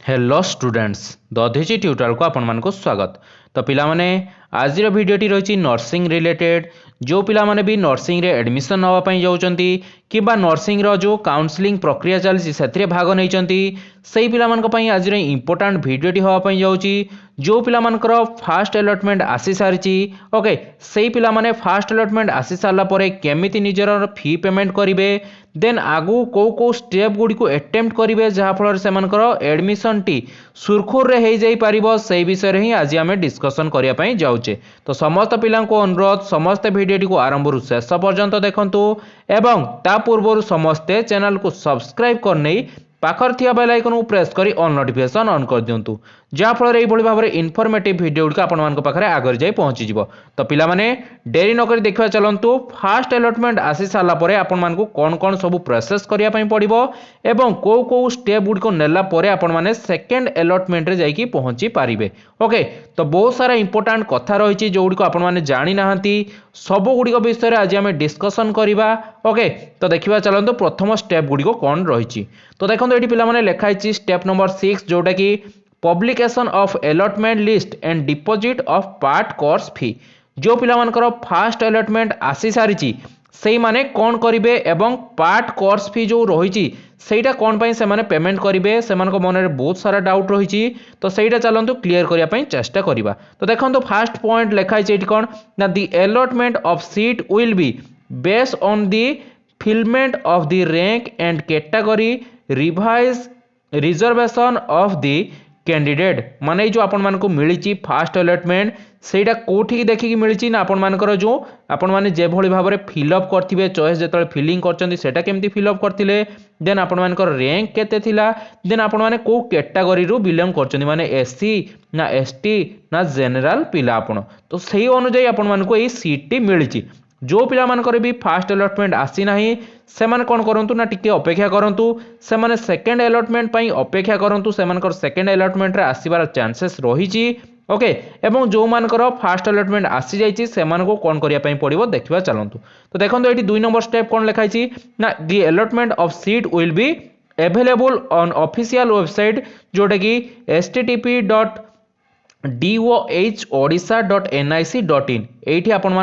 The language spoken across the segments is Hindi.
हेलो स्टूडेंट्स दधिची ट्यूटोरियल को आपण मानको स्वागत। तो पिला माने आज भिडियोटी रही नर्सिंग रिलेटेड जो पिला माने भी नर्सिंग रे एडमिशन नवा पई जाउचंती किबा नर्सिंग रो जो काउंसलिंग प्रक्रिया चलछि सेथिरे भाग नैचंती सेही पिला मानक पई आज रे इंपोर्टेंट भिडियोटी होवा पई जाउची। जो पिला मानकर फास्ट अलॉटमेंट आसी सारिची ओके सेही पिला माने फास्ट अलॉटमेंट आसी सारला परे केमिति निजर फी पेमेंट करिवे देन आगु को स्टेप गुडी को अटेम्प्ट करिवे जहा फल से मानकर एडमिशन टी सुरखुर रे हे जाई परिबो सेही विषय रे ही आज हमें डिस्कशन करिया पई जाउचे। तो समस्त पिला को अनुरोध समस्त भिडियोटी को आरंभ रु शेष पर्यंत देखंतु एवं ता पूर्व समस्ते चैनल को सब्सक्राइब करने पाखर थिया बेल आइकन को प्रेस करी ऑल नोटिफिकेशन ऑन कर दियंतु जहा फल एई भली भाबरे इनफॉर्मेटिव वीडियो गुडी आपण मानक पाखरे आगर जाई पहुंची जिवो। तो पिला माने देरी न करी देखिबा चलंतु फास्ट अलॉटमेंट आसी सारला परे आपण मानकु कोन कोन सब प्रोसेस करिया पई पड़िबो एवं को स्टेप गुडी को नेला परे आपण माने सेकंड अलॉटमेंट रे जाईकी पहुंची पारिबे। ओके तो बहुत सारा इंपोर्टेंट कथा रहिछि जो गुडी को आपण माने जानि नाहंती सब गुडी को विषय रे आज हमें डिस्कशन करिबा। ओके तो देखिबा चलंतु प्रथम स्टेप गुडी को कोन रहिछि। तो देखंतु एठी पिला माने लेखा हिछि स्टेप नंबर 6 जोटा की publication of allotment list and deposit of part course फी। जो पिला मानकर फास्ट अलॉटमेंट आसी सारिची सेही माने कोन करिवे एवं पार्ट कोर्स फी जो रहिची सेटा कोन पई से माने पेमेंट करिवे सेमानको मन रे बहुत सारा डाउट रहिची। तो सेटा चलंतु क्लियर करिया पई चेष्टा करिबा। तो देखंतु फर्स्ट पॉइंट लेखा हिछि एठी कोन ना the allotment of seat will be based on the fulfilment of the rank and category revise reservation of the candidate माने जो आपण मानको मिलिची फास्ट अलॉटमेंट सेटा कोठी देखि मिलिची ना आपण मानकर जो आपण माने जे भली भाबरे फिल अप करथिबे चॉइस जेतले फिलिंग करचंदी सेटा केमती फिल अप करथिले देन आपण मानकर रैंक केते थिला देन आपण माने को कैटेगरी रु बिलोंग करचंदी माने एससी ना एसटी ना जनरल पिला आपण तो सेही अनुसार आपण मानको ए सीट टी मिलिची। जो पिला मानकर भी फास्ट अलॉटमेंट आसी नाही से माने कोन करंतु ना टिके अपेक्षा करंतु से माने सेकंड अलॉटमेंट पई अपेक्षा करंतु से मानकर सेकंड अलॉटमेंट रे आसीबार चांसेस रहिची। ओके एवं जो मानकर फास्ट अलॉटमेंट आसी जाईची से मानको कोन करिया पई पड़िबो देखिबा चलंतु। तो देखंतु एठी 2 नंबर स्टेप कोन लिखाइची ना the allotment of seat will be available on official website जोटा की http://doh.odisha.nic.in एठी आपण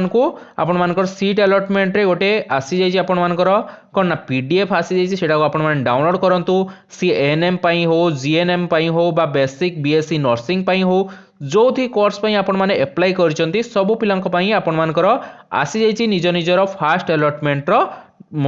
मानकर सीट अलॉटमेंट रे गोटे आसी जाई आपण मानकर कोन ना पीडीएफ आसी जाई सेटा को आपण मान डाउनलोड करंतु सी एएनएम पई हो जीएनएम पई हो बा बेसिक बीएससी नर्सिंग पई हो जो थी कोर्स पई आपण माने अप्लाई करचंती सब पिलांक पई आपण मानकर आसी जाई निज निजर फास्ट अलॉटमेंट रो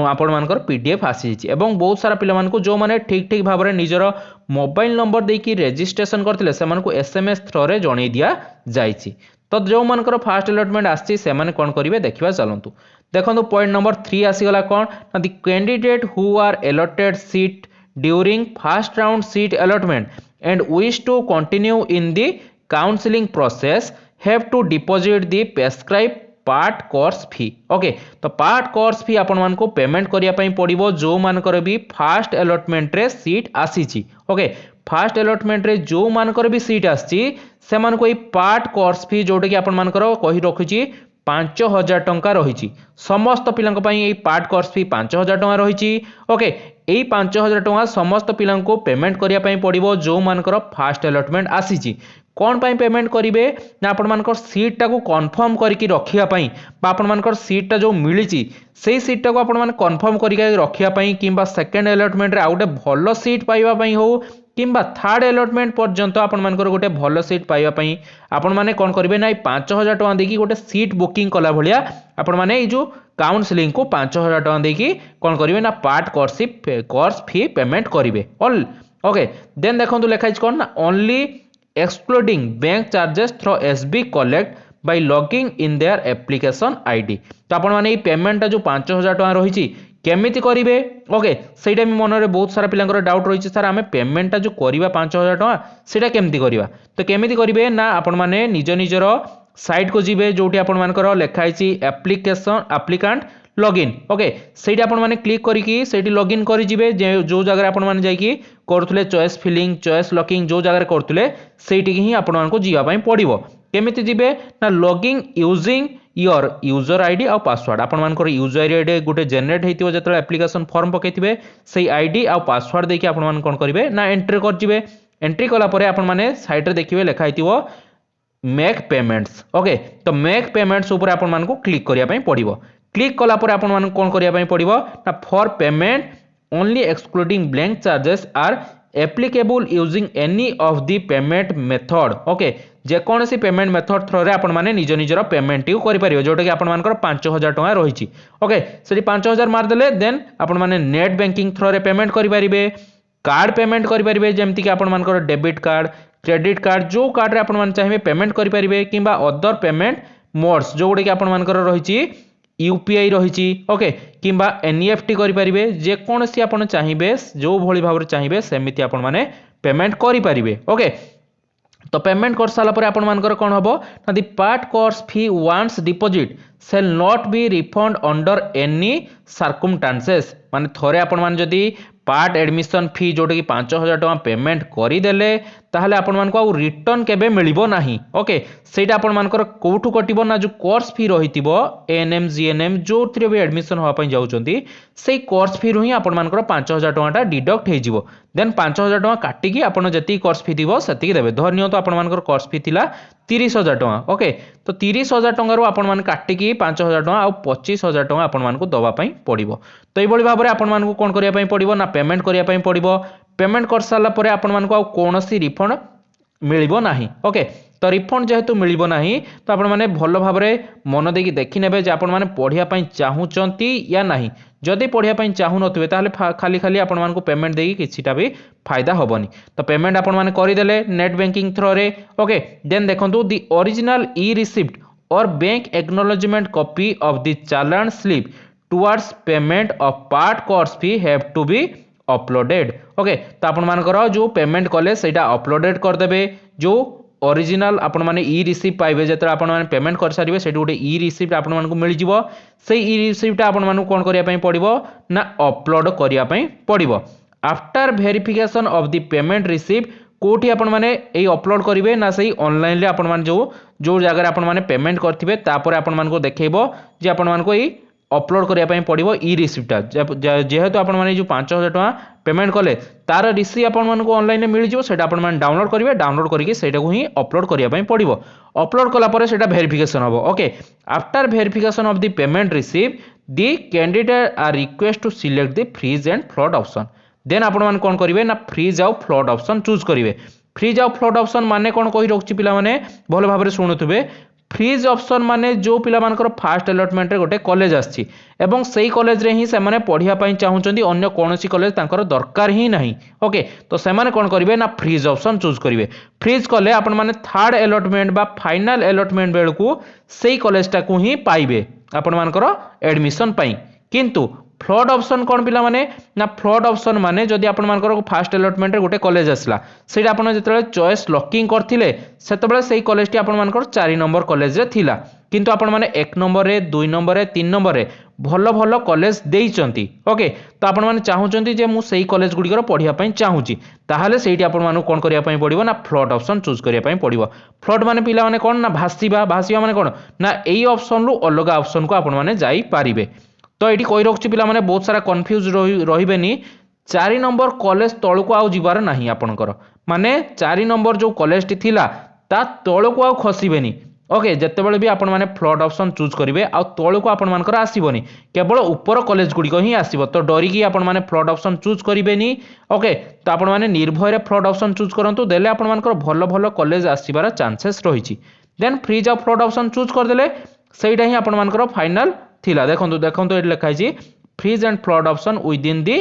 आपण मानकर पीडीएफ आसी जाई एवं बहुत सारा पिला मानको जो माने ठीक ठीक भाबरे निजर मोबाइल नंबर देकी रजिस्ट्रेशन करथिले से मानको एसएमएस थ्रो रे जणै दिया जाईची। तो जो मानकर फास्ट अलॉटमेंट आसी से माने कोन करिवे देखिबा चलंतु। देखंतु पॉइंट नंबर 3 आसी गला कोन ना the candidate who are allotted seat during first round seat allotment and wish to continue in the counselling process have to deposit the prescribe part course fee. Okay तो पार्ट कोर्स फी आपण मान को पेमेंट करिया पई पड़िबो जो मानकर भी फास्ट अलॉटमेंट रे सीट आसीची। ओके फास्ट अलॉटमेंट रे जो मानकर भी सीट आसी से मान को पार्ट कोर्स फी जोटे कि आपण मानकर कहि रखुची 5000 टंका रहिची समस्त पिलांक पई ए पार्ट कोर्स फी 5000 टंका रहिची। ओके ए 5000 टंका समस्त पिलांक को पेमेंट करिया पई पड़िबो जो मानकर फास्ट अलॉटमेंट आसीची। कौन पाई पेमेंट करिवे ना आपण मानकर सीट टा को कंफर्म करके रखिया पई बा आपण मानकर सीट टा जो मिलिची सेही सीट टा को आपण मान कंफर्म करके रखिया पई किंबा सेकंड अलॉटमेंट रे आउटे भलो सीट पाइबा पई हो किंबा थर्ड अलॉटमेंट पर्यंत आपण मानकर गोटे भलो सीट पाइबा पई आपण माने कोन करिवे ना 5000 टका देकी गोटे सीट बुकिंग कला भलिया आपण माने ए जो काउंसलिंग को 5000 टका देकी कोन करिवे ना पार्ट कोर्स फी पेमेंट करिवे ऑल। ओके देन देखंतु लेखा छि कोन ना only excluding bank charges through SB collect by logging in their application ID। तो आपण माने पेमेंट जो 5000 टका रहिची केमिति करिवे। ओके सेटा मी मन रे बहुत सारा पिलांकर डाउट रहिची सर हमें पेमेंट जो करिवा 5000 टका सेटा केमिति करिवा। तो केमिति करिवे ना आपण माने निज निजर साइट को जिवे जोटी आपण मानकर लेखा हिची एप्लिकेंट लॉगिन। ओके सेठी आपण माने क्लिक करिकी सेठी लॉगिन करि जिवे जो जगह आपण माने जाईकी करथुले चॉइस फिलिंग चॉइस लॉकिंग जो जगह करथुले सेठी ही आपण मानको जिवा पई पड़िबो। केमिति जिवे ना logging using your user ID आ पासवर्ड आपण मानकर यूजर आईडी गोटे जनरेट हेतिबो जतले एप्लिकेशन फॉर्म पकेथिबे सेही आईडी आ पासवर्ड देकी आपण मान कोन करिवे ना एंटर कर जिवे एंट्री कला परे आपण माने साइड रे देखिबे लिखा हितिबो मेक पेमेंट्स। ओके, तो मेक पेमेंट्स ऊपर आपण मान को क्लिक करिया पई पड़िबो। क्लिक कला परे आपण मान कोन करिया पई पड़िबो ना for payment only excluding bank charges are applicable using any of the payment method. Okay, जे कौन सी पेमेंट मेथड थ्रो रे आपण माने निज निजर पेमेंट यू करि परिबो, जोटा कि आपण मानकर 5000 टका रहिछि। ओके, सेठी 5000 मार देले देन आपण माने नेट बैंकिंग थ्रो रे पेमेंट करि परिबे, कार्ड पेमेंट करि परिबे, जेमति कि आपण मानकर डेबिट कार्ड, क्रेडिट कार्ड, जो कार्ड रे आपण मान चाहिबे पेमेंट करि परिबे, किंबा अदर पेमेंट मोड्स जोडे कि आपण मानकर रहिछि यूपीआई रहिछि। ओके, किंबा एनईएफटी करि परिबे, जे कोनसी आपण चाहिबे जो भली भाबरे चाहिबे सेमिति आपण माने पेमेंट करि परिबे। ओके, तो पेमेंट कर साला परे आपण मानकर कोन हबो ना the part course fee once deposit shall not be refund under any circumstances. माने थोरे आपण मान जदी पार्ट एडमिशन फी जोटे कि 5000 टका पेमेंट करिदेले ताहले आपण मान को रिटर्न केबे मिलिबो नाही। ओके, सेटा आपण मानकर कोठु कटिबो ना जो कोर्स फी रहितिबो एएनएम जीएनएम जो थ्रे भी एडमिशन होआ पई जाउचंती सेई कोर्स फी रही आपण मानकर 5000 टका डिडक्ट हे जिवो। देन 5000 टका काटी कि आपण जति कोर्स फी दिबो सेति देबे। धरनियो तो आपण मानकर कोर्स फी थिला 30000 टका। ओके, तो 30000 टका रो आपण मान काटी कि 5000 टका आ 25000 टका आपण मान को दवा पई पड़िबो। तो एई बळी भाबरे आपण मान को कोन करिया पई पड़िबो ना पेमेंट करिया पई पड़िबो। पेमेंट कर साला परे आपण मान को आ कोनोसी रिफंड मिलिबो नाही। ओके, तो रिफंड जेहेतु मिलिबो नाही तो आपण माने भलो भाबरे मन देकी देखि नेबे जे आपण माने पढिया पई चाहूचंती या नाही। जदि पढिया पई चाहू नथिबे ताहले खाली खाली आपण मान को पेमेंट देकी किछिटा भी फायदा होबनी। तो पेमेंट आपण माने करि देले नेट बैंकिंग थ्रो रे। ओके, देन देखंतु द ओरिजिनल ई रिसिप्ट और bank acknowledgement copy of the challan slip towards payment of part course fee have to be uploaded. Okay, तो आपण मानकर जो पेमेंट कले सेटा अपलोडेड कर देबे। जो ओरिजिनल आपण माने ई रिसिप्ट पाइबे जेतरा आपण माने पेमेंट कर सारिबे सेठी गोटे ई रिसिप्ट आपण मान को मिल जिवो। सेई ई रिसिप्ट आपण मान को कोन करिया पई पड़िबो ना अपलोड करिया पई पड़िबो। After verification of the payment receipt कोठी आपण माने एई अपलोड करिवे ना सेई ऑनलाइन ले आपण मान जो जगह रे आपण माने पेमेंट करथिबे तापर आपण मान को देखैबो जे आपण मान को एई अपलोड करिया पई पड़िबो ई रिसिप्ट। जेहेतु आपण माने जो 5000 टका पेमेंट कले तार रिसिप्ट आपण मान को ऑनलाइन मिल जिवो, सेटा आपण मान डाउनलोड करिवे। डाउनलोड करके सेटा को ही अपलोड करिया पई पड़िबो। अपलोड कला परे सेटा वेरिफिकेशन हबो। Okay, after verification of the payment receipt the candidate are request to select the freeze and float option. Then आपण मान कोन करिवे ना फ्रीज आउ फ्लोट ऑप्शन चूज करिवे। फ्रीज आउ फ्लोट ऑप्शन माने कोन कहि रखछि पिला माने भलो भाबरे सुनुथुबे। फ्रीज ऑप्शन माने जो पिला मानकर फास्ट अलॉटमेंट रे गोटे कॉलेज आछि एवं सेही कॉलेज रे ही से माने पढिया पई चाहुचंती, अन्य कोनोसी कॉलेज तांकर दरकार ही नाही। ओके, तो से माने कोन करिवे ना फ्रीज ऑप्शन चूज करिवे। फ्रीज कले आपण माने थर्ड अलॉटमेंट बा फाइनल अलॉटमेंट बेलकू सेही कॉलेज टा को ही पाइबे आपण मानकर एडमिशन पई। किंतु फ्लड ऑप्शन कौन पिला माने ना फ्लड ऑप्शन माने जदि आपण मानकर फास्ट अलॉटमेंट रे गोटे कॉलेज आसला सेटा आपण जेतले चॉइस लॉकिंग करथिले सेतबेले सेही कॉलेज टी आपण मानकर 4 नंबर कॉलेज रे थिला। किंतु आपण माने 1 नंबर रे 2 नंबर रे 3 नंबर रे भलो भलो कॉलेज देइचंती। ओके, तो आपण माने चाहुचंती जे मु सेही कॉलेज गुडी कर पढिया पई चाहुची ताहाले सेठी आपण मानु कोन करिया पई पडिबो ना फ्लड ऑप्शन चूज करिया पई पडिबो। फ्लड माने पिला माने कोन ना भासीबा माने कोन ना एई ऑप्शन रु अलगा ऑप्शन को आपण माने जाई पारिबे। तो ये कही रखी पिला माने बहुत सारा कन्फ्यूज रही 4 नंबर कॉलेज तौक आउ जीवार नहीं आपणकर माने 4 नंबर जो कॉलेज टी थिला ता तौक आउ खसबेनी। ओके, जितेबाला भी आपण माने फ्लड ऑप्शन चूज करेंगे आ तौक आपण मानकर आसबनी केवल ऊपर कॉलेज गुड़िक ही आसब। तो डरिकी आपण माने फ्लड ऑप्शन चूज करेंगे। ओके, तो आपण माने निर्भय फ्लड ऑप्शन चूज करंतु देले आपण मानकर भलो भलो कॉलेज आसीबार चांसेस रही। Then freeze of float option choose करदेले सेटा ही आपण मानकर फाइनल थिला। देखंतु देखंतु एट लिखा है freeze and flood option within the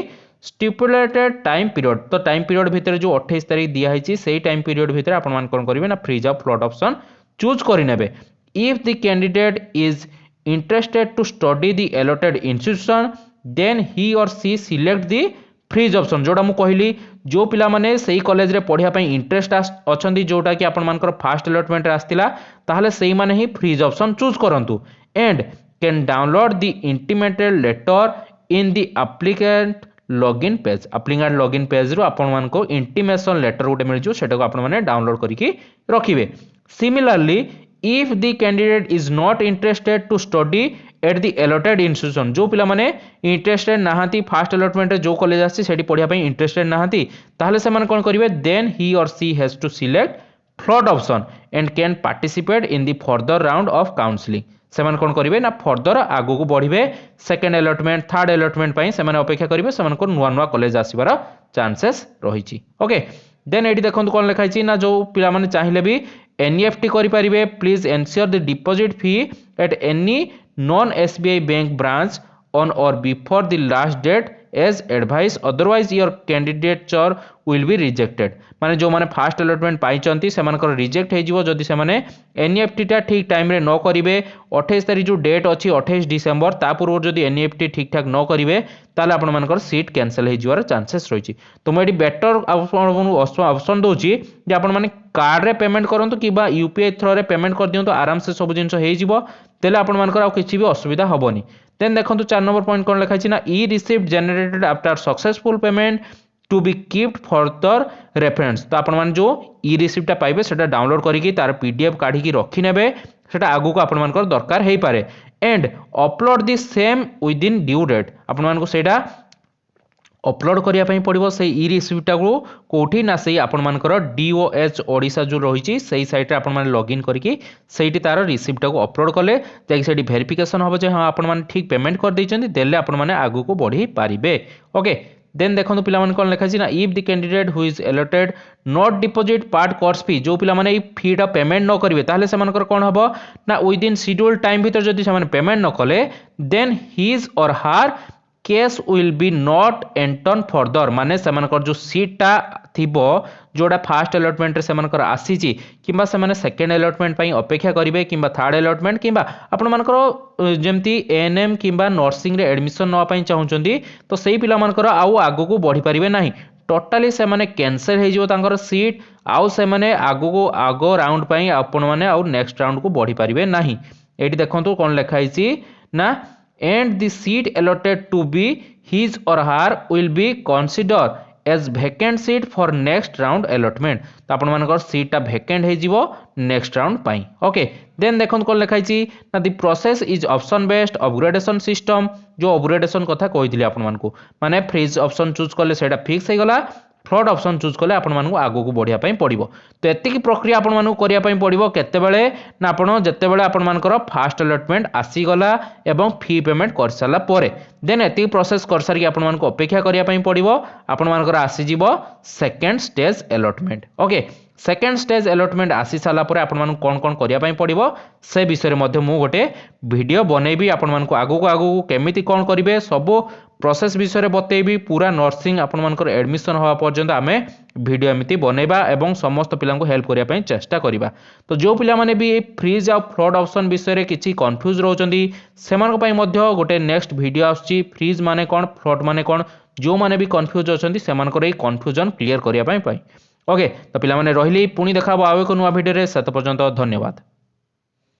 stipulated time period. तो टाइम पीरियड भितर जो 28 तारीख दिखाई से टाइम पीरियड भितर आपण मान कोन करिवे ना freeze of float option choose करिनेबे। If the candidate is interested to study the allotted institution then he or she select the freeze option. जोटा मु कहली जो पिला माने सेही कॉलेज रे पढिया पई इंटरेस्ट अछंती जोटा कि आपण मानकर फास्ट अलॉटमेंट रे आस्तिला ताहाले सेही माने ही फ्रीज ऑप्शन चूज करंतु and can download the intimated letter in the applicant login page. Applicant login page रो आपण मान को इंटीमेशन लेटर गोटे मिल जो सेटा को आपण माने डाउनलोड करके रखिबे। Similarly if the candidate is not interested to study at the allotted institution जो पिला माने इंटरेस्टेड नाहांती फास्ट अलॉटमेंट जो कॉलेज आसी सेठी पढ़िया पई इंटरेस्टेड नाहांती ताहले से माने कोन करिवे then he or she has to select float option and can participate in the further round of counselling से माने कोन करिवे ना फर्दर आगु को बढ़िवे सेकंड अलॉटमेंट थर्ड अलॉटमेंट पई से माने अपेक्षा करिवे से माने को नुवा नुवा कॉलेज आसीबार चांसेस रहिछि ओके देन एटी देखंतु कोन लिखाइछि ना जो पिला माने चाहिले भी एनईएफटी करि परिबे please ensure the deposit fee at any non SBI bank branch on or before the last date as advice otherwise your candidature will be rejected माने जो माने फास्ट अलॉटमेंट पाइचंती से मानकर रिजेक्ट हे जिवो जदि से माने एनईएफटी टा ठीक टाइम रे न करिवे 28 तारिख जो डेट अछि 28 डिसेंबर ता पूर्व जदि एनईएफटी ठीक ठाक न करिवे ताले आपण मानकर सीट कैंसिल हे जिवार चांसेस रहिछि तो मैं एटी बेटर ऑप्शन दोछि जे आपण माने कार्ड रे पेमेंट करंतु किबा यूपीआई थ्रो रे पेमेंट कर दियंतु आराम से सब जिंस हे जिवो तेले आपण मानकर आ किछि भी असुविधा हबोनी देन देखंतु 4 नंबर पॉइंट कोन लिखा छि ना e received generated after successful payment to be kept further reference तो आपण मान जो ई रिसीप्टा पाइबे सेटा डाउनलोड करिकि तार पीडीएफ काढी की रखि नेबे सेटा आगु को आपण मानकर दरकार हेई पारे and upload the same within due date आपण मान को सेटा अपलोड करिया पई पड़िबो से ई रिसीप्टा को कोठी ना सेई आपण मानकर डीओएच ओडिशा जो रहिछि सेई साइट रे आपण मान लॉगिन करिकि सेठी तार रिसीप्टा को अपलोड कले जाकि सेठी वेरिफिकेशन होबो जे हां आपण मान ठीक पेमेंट कर दैचंदी देले आपण माने आगु को बढ़ी पारिबे ओके देन देखो पिला मन कोन लिखा ना if the candidate who is allotted not deposit part course फी जो पिला माने फी टा पेमेंट न करिवे ताहले से मानकर कोन हबो ना विद इन शेड्यूल टाइम भीतर जदि से माने पेमेंट न कले देन हिज और हार case will be not Anton further माने से मानकर जो सीट टा थिबो जोडा फास्ट अलॉटमेंट रे से मानकर आसीची किबा से माने सेकंड अलॉटमेंट पई अपेक्षा करिवे किबा थर्ड अलॉटमेंट किबा आपण मानकर जेमती एएनएम किबा नर्सिंग रे एडमिशन न पई चाहुचंदी तो सेही पिला मानकर आउ आगु को बढ़ी परिवे नाही टोटाली से माने कैंसिल हे जिवो तांकर सीट आउ से माने आगु को आगो राउंड पई आपण माने आउ नेक्स्ट राउंड को बढ़ी परिवे नाही एटी देखंतु कोन लिखा हिची ना and the seat allotted to be his or her will be considered as vacant seat for next round allotment तो आपण मानकर सीट टा vacant हे जिवो next round पई ओके देन देखन कोन लिखा हिची ना the process is option based upgradation system जो अपग्रेडेशन कथा कहितली आपण मानको माने फ्रीज ऑप्शन चूज करले सेटा फिक्स हे गला फ्लड ऑप्शन चूज कले आपण मानू आगो को बढ़िया पई पड़िबो तो एतिकी प्रक्रिया आपण मानू करिया पई पड़िबो केते बेले ना आपण जते बेले आपण मानकर फास्ट अलॉटमेंट आसी गला एवं फी पेमेंट कर साला परे देन एतिकी प्रोसेस कर सारी आपण मानू अपेक्षा करिया पई पड़िबो आपण मानकर आसी जिवो second stage allotment okay second stage allotment आसी साला परे आपण मानू कोन कोन करिया पई पड़िबो से विषय रे मध्ये मु गोटे वीडियो बनेबी आपण मानू आगो को केमिति कोन करिवे सब प्रोसेस विषय रे बतेबी पूरा नर्सिंग आपण मानकर एडमिशन होवा पर्यंत आमे वीडियो एमिति बनेबा एवं समस्त पिला को हेल्प करिया पई चेष्टा करिबा तो जो पिला माने भी फ्रीज आ फ्लड ऑप्शन विषय रे किछि कंफ्यूज रहउचंदी सेमान पई मध्ये गोटे नेक्स्ट वीडियो आछी फ्रीज माने कोन फ्लड माने कोन जो माने भी कंफ्यूज अछंती सेमान को कंफ्यूजन क्लियर करिया पई ओके तो पिला माने रहिली पुनी देखाबो आउ एक नुवा वीडियो रे सत पर्यंत धन्यवाद।